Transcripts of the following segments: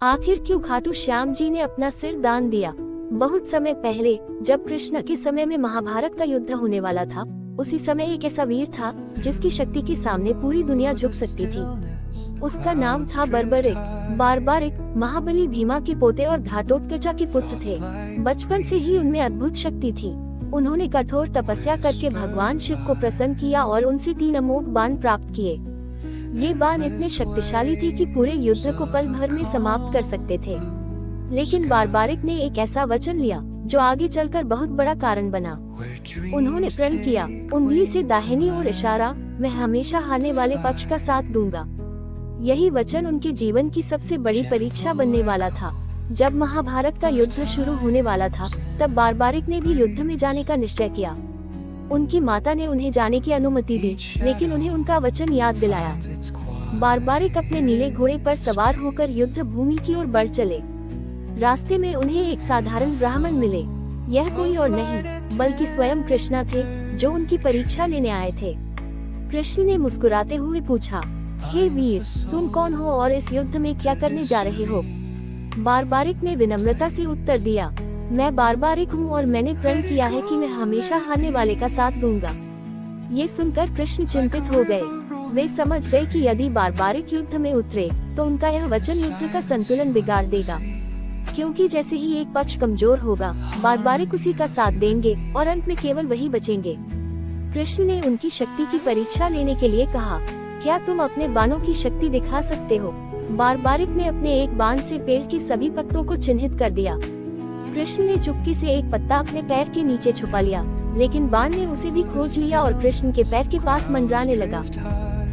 आखिर क्यों खाटू श्याम जी ने अपना सिर दान दिया। बहुत समय पहले जब कृष्ण के समय में महाभारत का युद्ध होने वाला था, उसी समय एक ऐसा वीर था जिसकी शक्ति के सामने पूरी दुनिया झुक सकती थी। उसका नाम था बर्बरिक। बारबारिक महाबली भीमा के पोते और घाटोत्कचा के पुत्र थे। बचपन से ही उनमें अद्भुत शक्ति थी। उन्होंने कठोर तपस्या करके भगवान शिव को प्रसन्न किया और उनसे 3 अमोघ बाण प्राप्त किए। ये बाण इतने शक्तिशाली थे कि पूरे युद्ध को पल भर में समाप्त कर सकते थे। लेकिन बारबारिक ने एक ऐसा वचन लिया जो आगे चलकर बहुत बड़ा कारण बना। उन्होंने प्रण किया, उंगली से दाहिनी ओर इशारा, मैं हमेशा हारने वाले पक्ष का साथ दूंगा। यही वचन उनके जीवन की सबसे बड़ी परीक्षा बनने वाला था। जब महाभारत का युद्ध शुरू होने वाला था, तब बारबारिक ने भी युद्ध में जाने का निश्चय किया। उनकी माता ने उन्हें जाने की अनुमति दी, लेकिन उन्हें उनका वचन याद दिलाया। बारबारिक अपने नीले घोड़े पर सवार होकर युद्ध भूमि की ओर बढ़ चले। रास्ते में उन्हें एक साधारण ब्राह्मण मिले। यह कोई और नहीं बल्कि स्वयं कृष्णा थे, जो उनकी परीक्षा लेने आए थे। कृष्ण ने मुस्कुराते हुए पूछा, हे वीर, तुम कौन हो और इस युद्ध में क्या करने जा रहे हो? बारबारिक ने विनम्रता से उत्तर दिया, मैं बारबारिक हूँ और मैंने प्रण किया है कि मैं हमेशा हारने वाले का साथ दूंगा। ये सुनकर कृष्ण चिंतित हो गए। वे समझ गए कि यदि बारबारिक युद्ध में उतरे तो उनका यह वचन युद्ध का संतुलन बिगाड़ देगा, क्योंकि जैसे ही एक पक्ष कमजोर होगा, बारबारिक उसी का साथ देंगे और अंत में केवल वही बचेंगे। कृष्ण ने उनकी शक्ति की परीक्षा लेने के लिए कहा, क्या तुम अपने बाणों की शक्ति दिखा सकते हो? बारबारिक ने अपने एक बाण से पेड़ के सभी पत्तों को चिन्हित कर दिया। कृष्ण ने चुपके से एक पत्ता अपने पैर के नीचे छुपा लिया, लेकिन बाण ने उसे भी खोज लिया और कृष्ण के पैर के पास मंडराने लगा।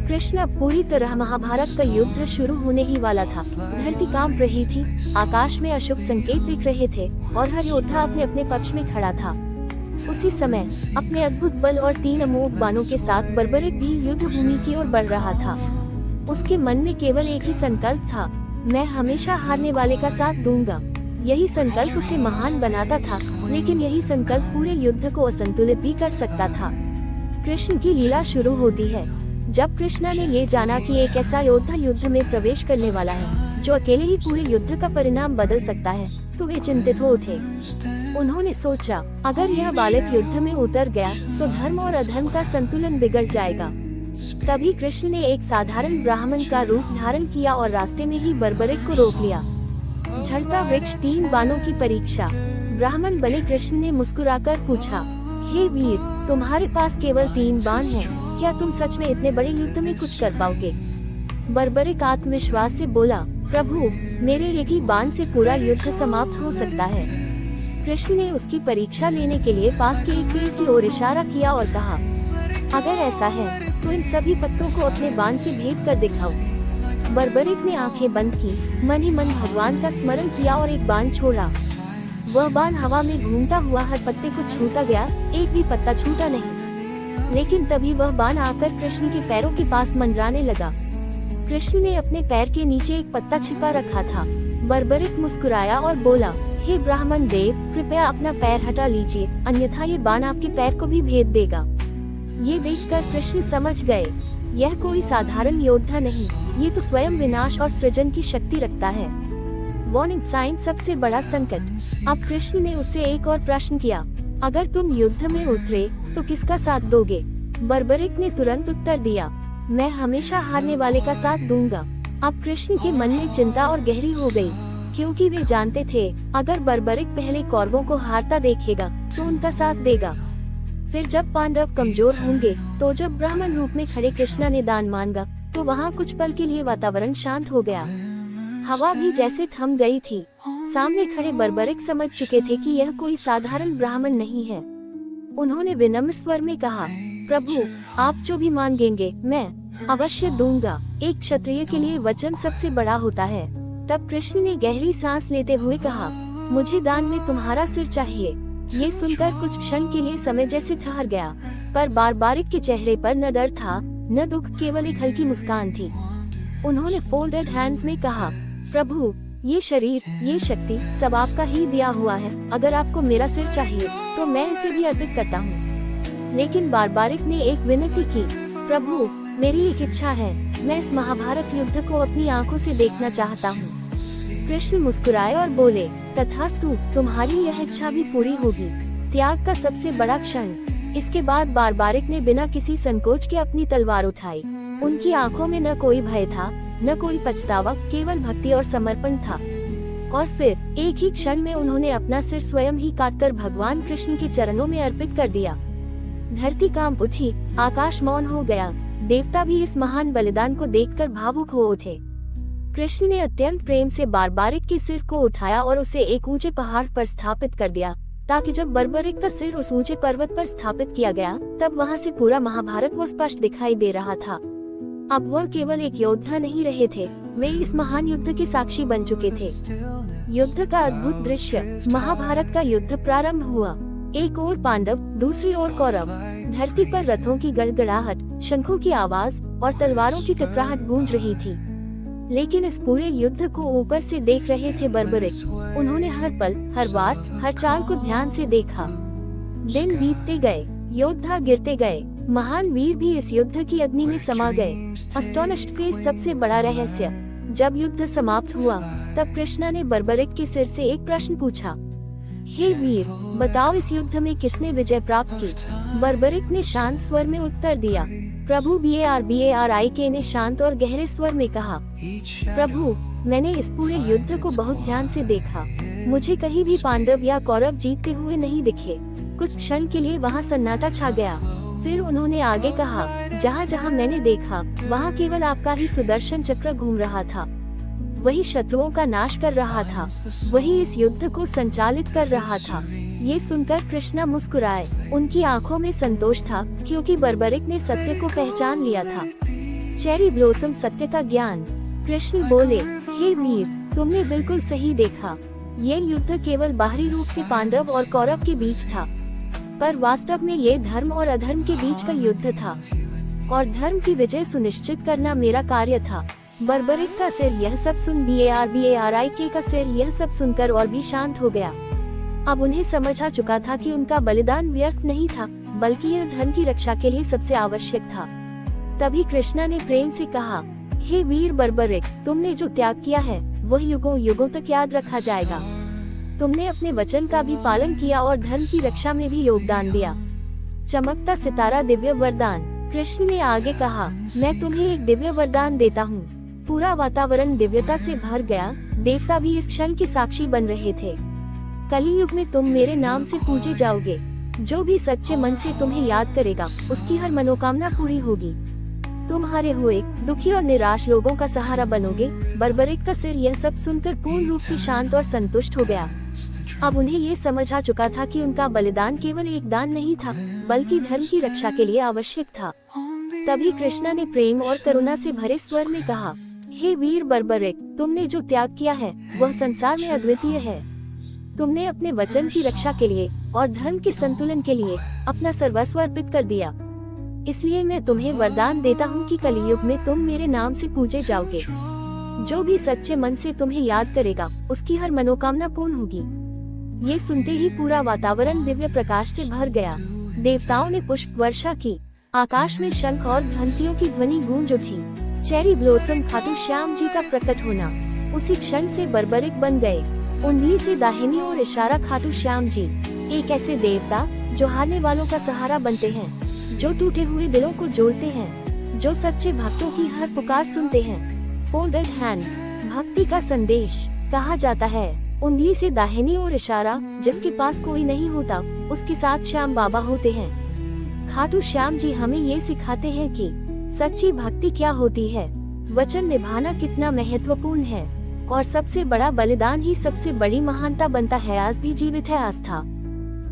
कृष्ण अब पूरी तरह महाभारत का युद्ध शुरू होने ही वाला था। धरती कांप रही थी, आकाश में अशुभ संकेत दिख रहे थे और हर योद्धा अपने अपने पक्ष में खड़ा था। उसी समय अपने अद्भुत बल और 3 अमोघ बाणों के साथ बर्बरिक भी युद्ध भूमि की ओर बढ़ रहा था। उसके मन में केवल एक ही संकल्प था, मैं हमेशा हारने वाले का साथ दूंगा। यही संकल्प उसे महान बनाता था, लेकिन यही संकल्प पूरे युद्ध को असंतुलित भी कर सकता था। कृष्ण की लीला शुरू होती है। जब कृष्णा ने ये जाना कि एक ऐसा योद्धा युद्ध में प्रवेश करने वाला है जो अकेले ही पूरे युद्ध का परिणाम बदल सकता है, तो वे चिंतित हो उठे। उन्होंने सोचा, अगर यह बालक युद्ध में उतर गया तो धर्म और अधर्म का संतुलन बिगड़ जाएगा। तभी कृष्ण ने एक साधारण ब्राह्मण का रूप धारण किया और रास्ते में ही बर्बरिक को रोक लिया। झड़ता वृक्ष 3 बाणों की परीक्षा। ब्राह्मण बने कृष्ण ने मुस्कुराकर पूछा, हे वीर, तुम्हारे पास केवल 3 बाण हैं, क्या तुम सच में इतने बड़े युद्ध में कुछ कर पाओगे? बर्बरिक आत्मविश्वास से बोला, प्रभु, मेरे एक ही बाण से पूरा युद्ध समाप्त हो सकता है। कृष्ण ने उसकी परीक्षा लेने के लिए पास के एक पेड़ की ओर इशारा किया और कहा, अगर ऐसा है तो इन सभी पत्तों को अपने बाण से भेद कर दिखाओ। बर्बरिक ने आंखें बंद की, मन ही मन भगवान का स्मरण किया और एक बाण छोड़ा। वह बाण हवा में घूमता हुआ हर पत्ते को छूता गया, एक भी पत्ता छूटा नहीं। लेकिन तभी वह बाण आकर कृष्ण के पैरों के पास मंडराने लगा। कृष्ण ने अपने पैर के नीचे एक पत्ता छिपा रखा था। बर्बरिक मुस्कुराया और बोला, हे ब्राह्मण देव, कृपया अपना पैर हटा लीजिए, अन्यथा ये बाण आपके पैर को भी भेद देगा। ये देखकर कृष्ण समझ गए, यह कोई साधारण योद्धा नहीं, ये तो स्वयं विनाश और सृजन की शक्ति रखता है। वार्निंग साइन, सबसे बड़ा संकट। अब कृष्ण ने उससे एक और प्रश्न किया, अगर तुम युद्ध में उतरे तो किसका साथ दोगे? बर्बरिक ने तुरंत उत्तर दिया, मैं हमेशा हारने वाले का साथ दूंगा। अब कृष्ण के मन में चिंता और गहरी हो गई, क्योंकि वे जानते थे अगर बर्बरिक पहले कौरवों को हारता देखेगा तो उनका साथ देगा। फिर जब पांडव कमजोर होंगे, तो जब ब्राह्मण रूप में खड़े कृष्णा ने दान मांगा, तो वहाँ कुछ पल के लिए वातावरण शांत हो गया। हवा भी जैसे थम गई थी। सामने खड़े बर्बरिक समझ चुके थे कि यह कोई साधारण ब्राह्मण नहीं है। उन्होंने विनम्र स्वर में कहा, प्रभु, आप जो भी मांगेंगे मैं अवश्य दूंगा। एक क्षत्रिय के लिए वचन सबसे बड़ा होता है। तब कृष्ण ने गहरी सांस लेते हुए कहा, मुझे दान में तुम्हारा सिर चाहिए। ये सुनकर कुछ क्षण के लिए समय जैसे ठहर गया, पर बारबारिक के चेहरे पर न डर था न दुख, केवल एक हल्की मुस्कान थी। उन्होंने फोल्डेड हैंड्स में कहा, प्रभु, ये शरीर, ये शक्ति सब आपका ही दिया हुआ है। अगर आपको मेरा सिर चाहिए तो मैं इसे भी अर्पित करता हूँ। लेकिन बारबारिक ने एक विनती की, प्रभु, मेरी एक इच्छा है, मैं इस महाभारत युद्ध को अपनी आंखों से देखना चाहता हूँ। कृष्ण मुस्कुराए और बोले, तथास्तु, तुम्हारी यह इच्छा भी पूरी होगी। त्याग का सबसे बड़ा क्षण। इसके बाद बारबारिक ने बिना किसी संकोच के अपनी तलवार उठाई। उनकी आंखों में न कोई भय था, न कोई पछतावा, केवल भक्ति और समर्पण था। और फिर एक ही क्षण में उन्होंने अपना सिर स्वयं ही काटकर भगवान कृष्ण के चरणों में अर्पित कर दिया। धरती कांप उठी, आकाश मौन हो गया। देवता भी इस महान बलिदान को देखकर भावुक हो उठे। कृष्ण ने अत्यंत प्रेम से बारबारिक के सिर को उठाया और उसे एक ऊंचे पहाड़ पर स्थापित कर दिया, ताकि जब बर्बरिक का सिर उस ऊंचे पर्वत पर स्थापित किया गया, तब वहां से पूरा महाभारत वो स्पष्ट दिखाई दे रहा था। अब वह केवल एक योद्धा नहीं रहे थे, वे इस महान युद्ध के साक्षी बन चुके थे। युद्ध का अद्भुत दृश्य। महाभारत का युद्ध प्रारंभ हुआ। एक ओर पांडव, दूसरी ओर कौरव। धरती पर रथों की गड़गड़ाहट, शंखों की आवाज और तलवारों की टकराहट गूंज रही थी। लेकिन इस पूरे युद्ध को ऊपर से देख रहे थे बर्बरिक। उन्होंने हर पल, हर वार, हर चाल को ध्यान से देखा। दिन बीतते गए, योद्धा गिरते गए, महान वीर भी इस युद्ध की अग्नि में समा गए। एस्टोनिश्ड फेस सबसे बड़ा रहस्य। जब युद्ध समाप्त हुआ, तब कृष्णा ने बर्बरिक के सिर से एक प्रश्न पूछा, हे वीर, बताओ इस युद्ध में किसने विजय प्राप्त की? बर्बरिक ने शांत स्वर में उत्तर दिया। प्रभु BARBARIK ने शांत और गहरे स्वर में कहा, प्रभु, मैंने इस पूरे युद्ध को बहुत ध्यान से देखा। मुझे कहीं भी पांडव या कौरव जीतते हुए नहीं दिखे। कुछ क्षण के लिए वहाँ सन्नाटा छा गया। फिर उन्होंने आगे कहा, जहाँ जहाँ मैंने देखा, वहाँ केवल आपका ही सुदर्शन चक्र घूम रहा था। वही शत्रुओं का नाश कर रहा था, वही इस युद्ध को संचालित कर रहा था। ये सुनकर कृष्णा मुस्कुराए। उनकी आंखों में संतोष था, क्योंकि बर्बरिक ने सत्य को पहचान लिया था। चेरी ब्लॉसम, सत्य का ज्ञान। कृष्ण बोले, हे वीर, तुमने बिल्कुल सही देखा। ये युद्ध केवल बाहरी रूप से पांडव और कौरव के बीच था, पर वास्तव में ये धर्म और अधर्म के बीच का युद्ध था, और धर्म की विजय सुनिश्चित करना मेरा कार्य था। बर्बरिक का सिर यह सब सुन BARBARIK का सिर यह सब सुनकर और भी शांत हो गया। अब उन्हें समझ आ चुका था कि उनका बलिदान व्यर्थ नहीं था, बल्कि यह धर्म की रक्षा के लिए सबसे आवश्यक था। तभी कृष्णा ने प्रेम से कहा, हे वीर बर्बरिक, तुमने जो त्याग किया है, वह युगों युगों तक याद रखा जाएगा। तुमने अपने वचन का भी पालन किया और धर्म की रक्षा में भी योगदान दिया। चमकता सितारा, दिव्य वरदान। कृष्ण ने आगे कहा, मैं तुम्हें एक दिव्य वरदान देता हूँ। पूरा वातावरण दिव्यता से भर गया। देवता भी इस क्षण के साक्षी बन रहे थे। कलियुग में तुम मेरे नाम से पूजे जाओगे। जो भी सच्चे मन से तुम्हें याद करेगा, उसकी हर मनोकामना पूरी होगी। तुम हारे हुए, दुखी और निराश लोगों का सहारा बनोगे। बर्बरिक का सिर यह सब सुनकर पूर्ण रूप से शांत और संतुष्ट हो गया। अब उन्हें ये समझ आ चुका था कि उनका बलिदान केवल एक दान नहीं था, बल्कि धर्म की रक्षा के लिए आवश्यक था। तभी कृष्णा ने प्रेम और करुणा से भरे स्वर में कहा, हे वीर बर्बरिक, तुमने जो त्याग किया है, वह संसार में अद्वितीय है। तुमने अपने वचन की रक्षा के लिए और धर्म के संतुलन के लिए अपना सर्वस्व अर्पित कर दिया। इसलिए मैं तुम्हें वरदान देता हूँ कि कलियुग में तुम मेरे नाम से पूजे जाओगे। जो भी सच्चे मन से तुम्हें याद करेगा, उसकी हर मनोकामना पूर्ण होगी। ये सुनते ही पूरा वातावरण दिव्य प्रकाश से भर गया। देवताओं ने पुष्प वर्षा की। आकाश में शंख और घंटियों की ध्वनि गूंज उठी। चेरी ब्लॉसम, खाटू श्याम जी का प्रकट होना। उसी क्षण से बर्बरिक बन गए। उंगली से दाहिनी ओर इशारा, खाटू श्याम जी, एक ऐसे देवता जो हारने वालों का सहारा बनते हैं, जो टूटे हुए दिलों को जोड़ते हैं, जो सच्चे भक्तों की हर पुकार सुनते हैं। फोल्डेड हैंड्स, भक्ति का संदेश। कहा जाता है, उंगली से दाहिनी ओर इशारा, जिसके पास कोई नहीं होता, उसके साथ श्याम बाबा होते हैं। खाटू श्याम जी हमें ये सिखाते हैं कि सच्ची भक्ति क्या होती है, वचन निभाना कितना महत्वपूर्ण है, और सबसे बड़ा बलिदान ही सबसे बड़ी महानता बनता है। आज भी जीवित है आस्था।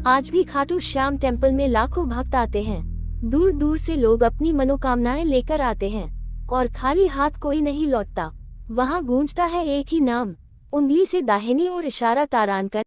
आज भी खाटू श्याम टेम्पल में लाखों भक्त आते हैं। दूर दूर से लोग अपनी मनोकामनाएं लेकर आते हैं, और खाली हाथ कोई नहीं लौटता। वहाँ गूंजता है एक ही नाम, उंगली से दाहिनी ओर इशारा, तारांकन।